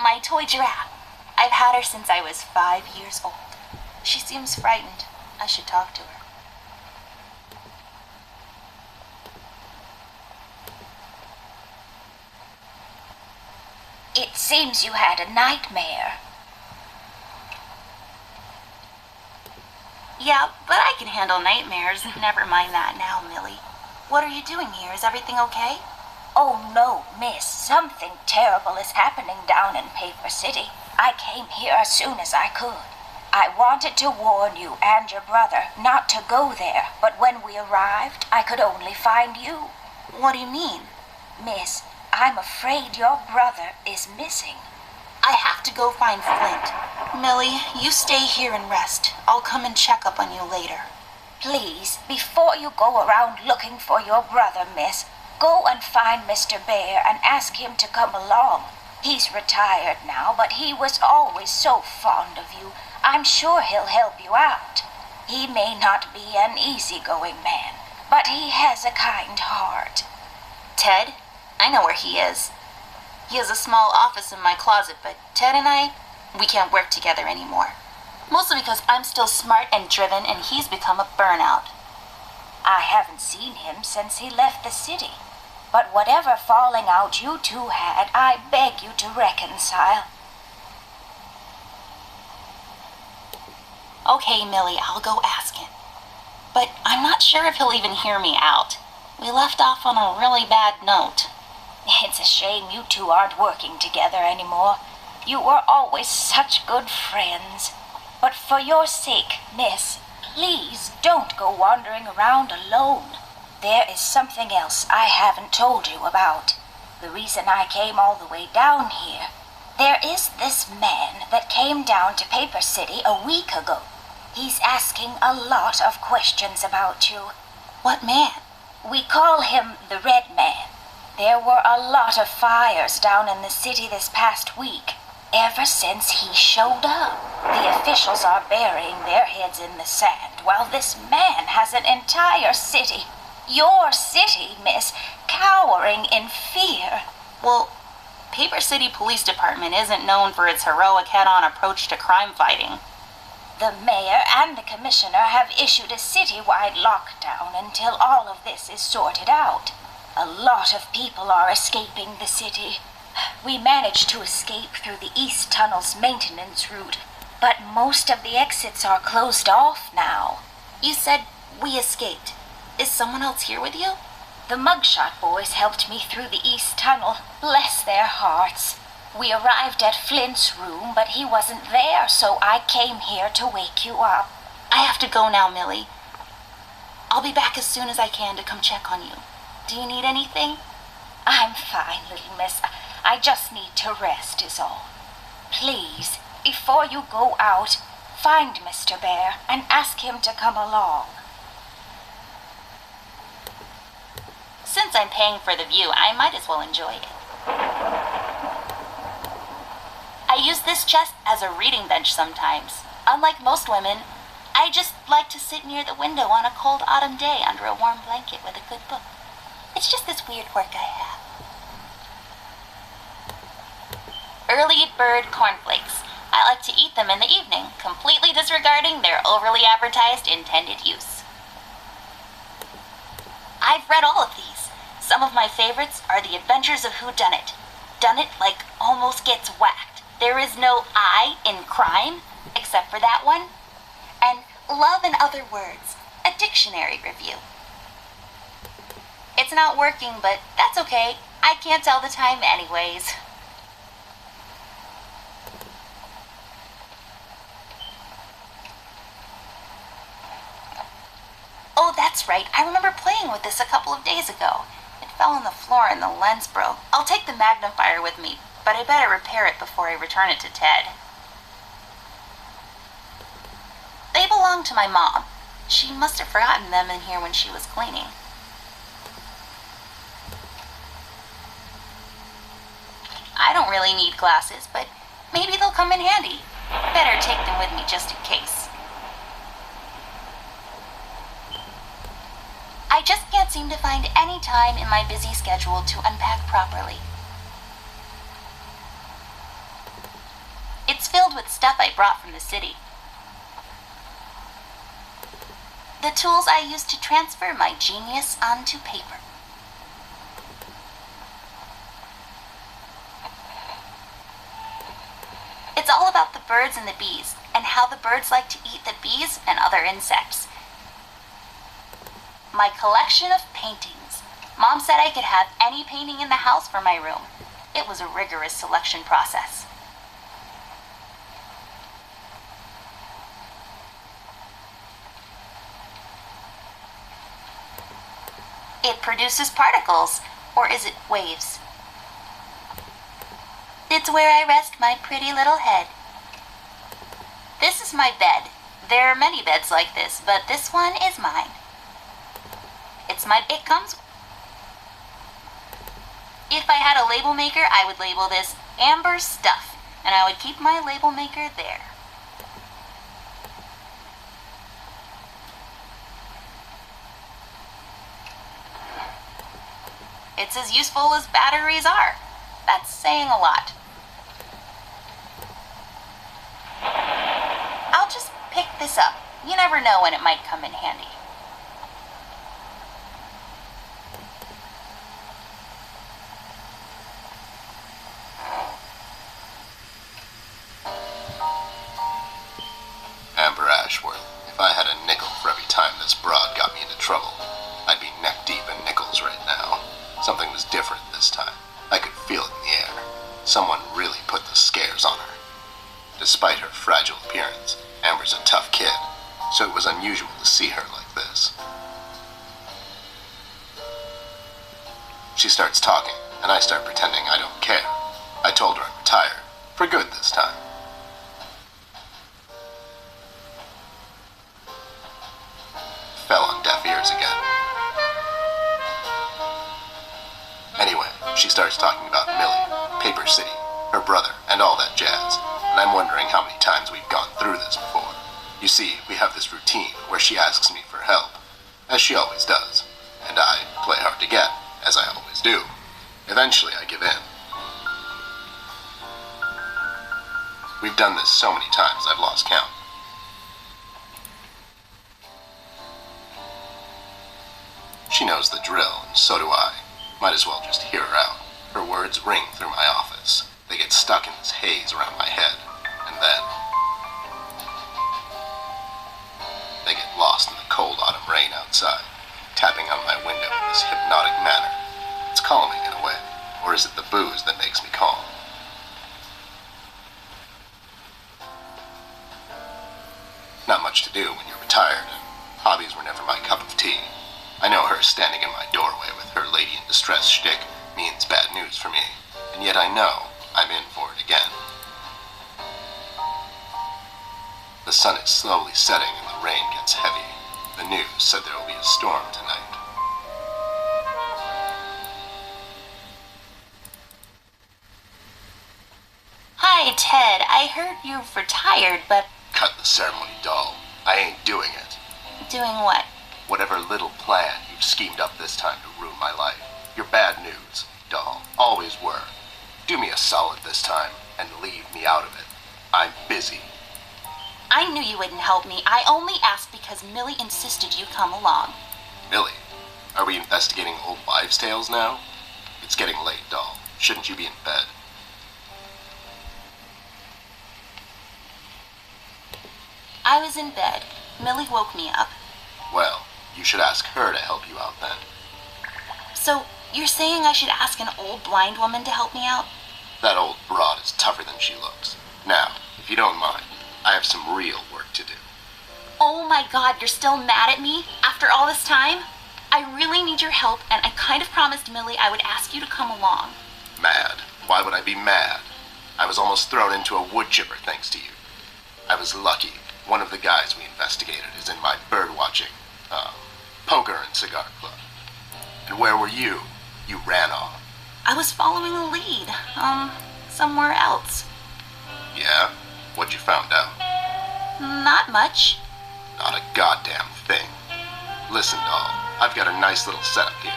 my toy giraffe. I've had her since I was 5 years old. She seems frightened. I should talk to her. It seems you had a nightmare. Yeah, but I can handle nightmares. Never mind that now, Millie. What are you doing here? Is everything okay? Oh no, miss, something terrible is happening down in Paper City. I came here as soon as I could. I wanted to warn you and your brother not to go there, but when we arrived, I could only find you. What do you mean? Miss, I'm afraid your brother is missing. I have to go find Flint. Millie, you stay here and rest. I'll come and check up on you later. Please, before you go around looking for your brother, miss, go and find Mr. Bear and ask him to come along. He's retired now, but he was always so fond of you. I'm sure he'll help you out. He may not be an easygoing man, but he has a kind heart. Ted? I know where he is. He has a small office in my closet, but Ted and I, we can't work together anymore. Mostly because I'm still smart and driven and he's become a burnout. I haven't seen him since he left the city. But whatever falling out you two had, I beg you to reconcile. Okay, Millie, I'll go ask him. But I'm not sure if he'll even hear me out. We left off on a really bad note. It's a shame you two aren't working together anymore. You were always such good friends. But for your sake, miss, please don't go wandering around alone. There is something else I haven't told you about. The reason I came all the way down here. There is this man that came down to Paper City a week ago. He's asking a lot of questions about you. What man? We call him the Red Man. There were a lot of fires down in the city this past week. Ever since he showed up, the officials are burying their heads in the sand, while this man has an entire city, your city, miss, cowering in fear. Well, Paper City Police Department isn't known for its heroic head-on approach to crime fighting. The mayor and the commissioner have issued a citywide lockdown until all of this is sorted out. A lot of people are escaping the city. We managed to escape through the East Tunnel's maintenance route, but most of the exits are closed off now. You said we escaped. Is someone else here with you? The Mugshot boys helped me through the East Tunnel. Bless their hearts. We arrived at Flint's room, but he wasn't there, so I came here to wake you up. I have to go now, Millie. I'll be back as soon as I can to come check on you. Do you need anything? I'm fine, little miss. I just need to rest is all. Please, before you go out, find Mr. Bear and ask him to come along. Since I'm paying for the view, I might as well enjoy it. I use this chest as a reading bench sometimes. Unlike most women, I just like to sit near the window on a cold autumn day under a warm blanket with a good book. It's just this weird quirk I have. Early bird cornflakes. I like to eat them in the evening, completely disregarding their overly advertised intended use. I've read all of these. Some of my favorites are The Adventures of Whodunit. Dunnit like almost gets whacked. There is no I in crime, except for that one. And Love in Other Words, a dictionary review. It's not working, but that's okay. I can't tell the time anyways. Oh, that's right. I remember playing with this a couple of days ago. It fell on the floor and the lens broke. I'll take the magnifier with me, but I better repair it before I return it to Ted. They belong to my mom. She must have forgotten them in here when she was cleaning. I don't really need glasses, but maybe they'll come in handy. Better take them with me just in case. I just can't seem to find any time in my busy schedule to unpack properly. filled with stuff I brought from the city. The tools I use to transfer my genius onto paper. It's all about the birds and the bees, and how the birds like to eat the bees and other insects. My collection of paintings. Mom said I could have any painting in the house for my room. It was a rigorous selection process. It produces particles, or is it waves? It's where I rest my pretty little head. This is my bed. There are many beds like this, but this one is mine. It comes. If I had a label maker, I would label this Amber Stuff, and I would keep my label maker there. It's as useful as batteries are. That's saying a lot. I'll just pick this up. You never know when it might come in handy. If I had a nickel for every time this broad got me into trouble, I'd be neck deep in nickels right now. Something was different this time. I could feel it in the air. Someone really put the scares on her. Despite her fragile appearance, Amber's a tough kid, so it was unusual to see her like this. She starts talking, and I start pretending I don't care. I told her I'm retired, for good this time. Fell on deaf ears again. Anyway, she starts talking about Millie, Paper City, her brother, and all that jazz, and I'm wondering how many times we've gone through this before. You see, we have this routine where she asks me for help, as she always does, and I play hard to get, as I always do. Eventually, I give in. We've done this so many times I've lost count. She knows the drill, and so do I. Might as well just hear her out. Her words ring through my office. They get stuck in this haze around my head, and then they get lost in the cold autumn rain outside, tapping on my window in this hypnotic manner. It's calming in a way, or is it the booze that makes me calm? Not much to do when you're retired, and hobbies were never my cup of tea. I know her standing in my doorway with her lady in distress shtick means bad news for me, and yet I know I'm in for it again. The sun is slowly setting and the rain gets heavy. The news said there will be a storm tonight. Hi, Ted. I heard you've retired, but... Cut the ceremony, doll. I ain't doing it. Doing what? Whatever little plan you've schemed up this time to ruin my life. You're bad news, doll. Always were. Do me a solid this time and leave me out of it. I'm busy. I knew you wouldn't help me. I only asked because Millie insisted you come along. Millie? Are we investigating old wives' tales now? It's getting late, doll. Shouldn't you be in bed? I was in bed. Millie woke me up. Well, you should ask her to help you out then. So, you're saying I should ask an old blind woman to help me out? That old broad is tougher than she looks. Now, if you don't mind, I have some real work to do. Oh my God, you're still mad at me? After all this time? I really need your help, and I kind of promised Millie I would ask you to come along. Mad? Why would I be mad? I was almost thrown into a wood chipper thanks to you. I was lucky. One of the guys we investigated is in my bird-watching, poker and cigar club. And where were you? You ran off. I was following a lead, somewhere else. Yeah? What'd you found out? Not much. Not a goddamn thing. Listen, doll, I've got a nice little setup here.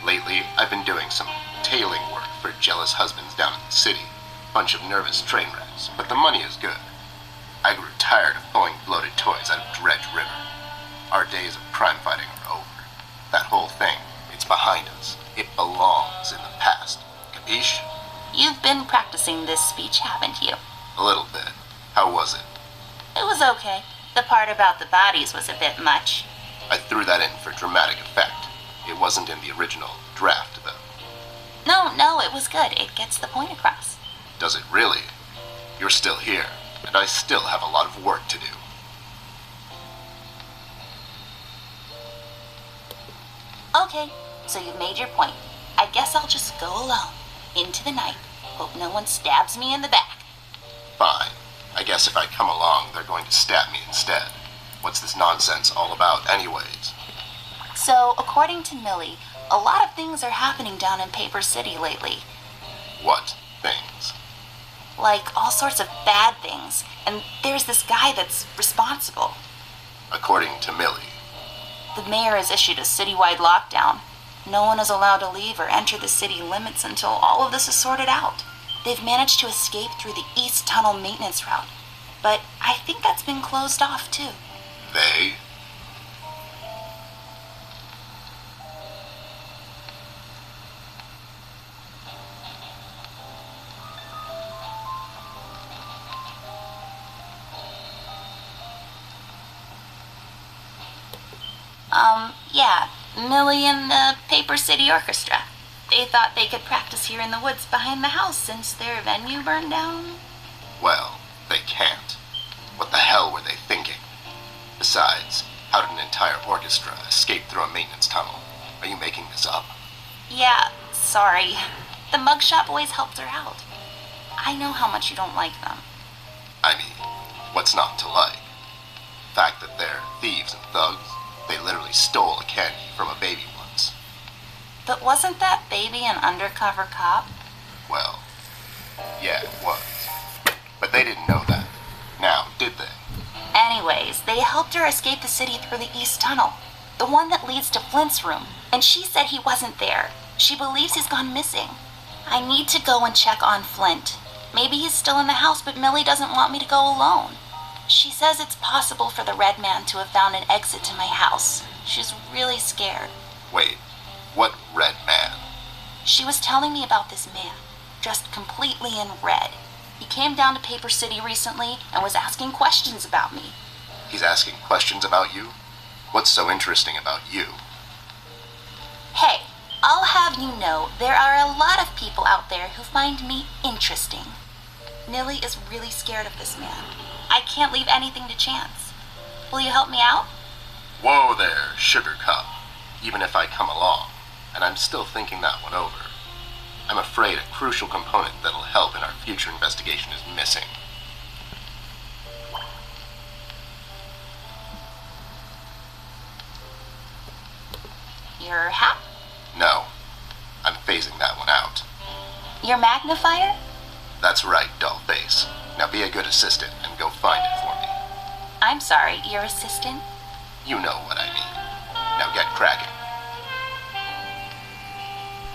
Lately, I've been doing some tailing work for jealous husbands down in the city. Bunch of nervous train wrecks. years, but the money is good. I grew tired of pulling bloated toys out of Dredge River. Our days of crime fighting are over. That whole thing, it's behind us. It belongs in the past. Capiche? You've been practicing this speech, haven't you? A little bit. How was it? It was okay. The part about the bodies was a bit much. I threw that in for dramatic effect. It wasn't in the original draft, though. No, it was good. It gets the point across. Does it really? You're still here, and I still have a lot of work to do. Okay, so you've made your point. I guess I'll just go alone, into the night. Hope no one stabs me in the back. Fine. I guess if I come along, they're going to stab me instead. What's this nonsense all about anyways? So, according to Millie, a lot of things are happening down in Paper City lately. What things? Like all sorts of bad things. And there's this guy that's responsible. According to Millie. The mayor has issued a citywide lockdown. No one is allowed to leave or enter the city limits until all of this is sorted out. They've managed to escape through the East Tunnel maintenance route. But I think that's been closed off too. They? Yeah, Millie and the Paper City Orchestra. They thought they could practice here in the woods behind the house since their venue burned down. Well, they can't. What the hell were they thinking? Besides, how did an entire orchestra escape through a maintenance tunnel? Are you making this up? Yeah, sorry. The mugshot boys helped her out. I know how much you don't like them. I mean, what's not to like? The fact that they're thieves and thugs? They literally stole a candy from a baby once. But wasn't that baby an undercover cop? Well, yeah, it was. But they didn't know that. Now, did they? Anyways, they helped her escape the city through the East Tunnel, the one that leads to Flint's room, and she said he wasn't there. She believes he's gone missing. I need to go and check on Flint. Maybe he's still in the house, but Millie doesn't want me to go alone. She says it's possible for the Red Man to have found an exit to my house. She's really scared. Wait, what Red Man? She was telling me about this man, dressed completely in red. He came down to Paper City recently and was asking questions about me. He's asking questions about you? What's so interesting about you? Hey, I'll have you know there are a lot of people out there who find me interesting. Millie is really scared of this man. I can't leave anything to chance. Will you help me out? Whoa there, Sugar Cup. Even if I come along, and I'm still thinking that one over. I'm afraid a crucial component that'll help in our future investigation is missing. Your hat? No, I'm phasing that one out. Your magnifier? That's right, dollface. Now be a good assistant and go find it for me. I'm sorry, your assistant? You know what I mean. Now get cracking.